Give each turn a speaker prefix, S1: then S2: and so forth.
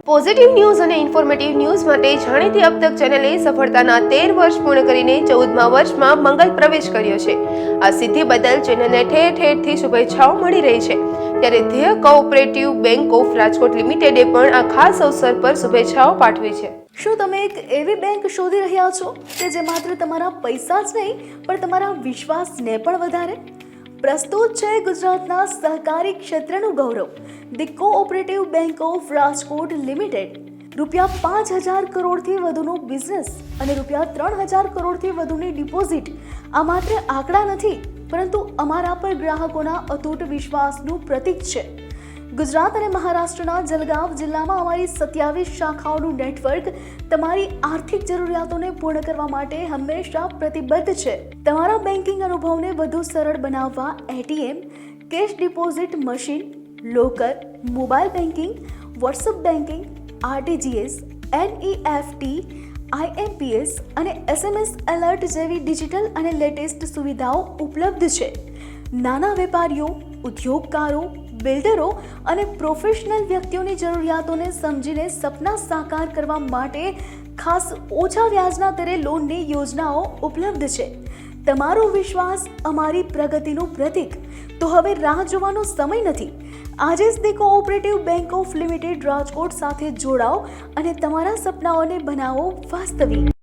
S1: Positive news અને informative news માટે જાણીતી અબ તક ચેનલે સફળતાના 13 વર્ષ પૂર્ણ કરીને 14મા વર્ષમાં મંગલ પ્રવેશ કર્યો છે। આ સિદ્ધિ બદલ ચેનલને ઠેર ઠેરથી શુભેચ્છાઓ મળી રહી છે। ત્યારે ધ્યેય કોઓપરેટિવ બેંક ઓફ રાજકોટ લિમિટેડે પણ આ ખાસ અવસર પર શુભેચ્છાઓ પાઠવી છે।
S2: શું તમે એક એવી બેંક શોધી રહ્યા છો કે જે માત્ર તમારા પૈસા જ નહીં પણ તમારા વિશ્વાસને પણ વધારે? પ્રસ્તુત છે ગુજરાતના સહકારી ક્ષેત્રનું ગૌરવ, the cooperative bank of Rajkot limited. ₹5000 કરોડથી વધુનો બિઝનેસ અને ₹3000 કરોડથી વધુની ડિપોઝિટ આ માત્ર આંકડા નથી, પરંતુ અમારા પર ગ્રાહકોના અતૂટ વિશ્વાસનું પ્રતીક છે। ગુજરાત અને મહારાષ્ટ્રના જલગાંવ જિલ્લામાં અમારી 27 શાખાઓનું નેટવર્ક તમારી આર્થિક જરૂરિયાતોને પૂર્ણ કરવા માટે હંમેશા પ્રતિબદ્ધ છે। તમારા બેન્કિંગ અનુભવને વધુ સરળ બનાવવા ATM, cache deposit machine, locker, mobile banking, WhatsApp banking, RTGS, NEFT, IMPS અને એસએમએસ એલર્ટ જેવી ડિજિટલ અને લેટેસ્ટ સુવિધાઓ ઉપલબ્ધ છે। નાના વેપારીઓ, ઉદ્યોગકારો, બિલ્ડરો અને પ્રોફેશનલ વ્યક્તિઓની જરૂરિયાતોને સમજીને સપના સાકાર કરવા માટે ખાસ ઓછા વ્યાજના દરે લોનની યોજનાઓ ઉપલબ્ધ છે। તમારો વિશ્વાસ અમારી પ્રગતિનું પ્રતીક, તો હવે રાહ જોવાનો સમય નથી। આજે જ the cooperative bank of limited Rajkot સાથે જોડાઓ અને તમારા સપનાઓને બનાવો વાસ્તવિક।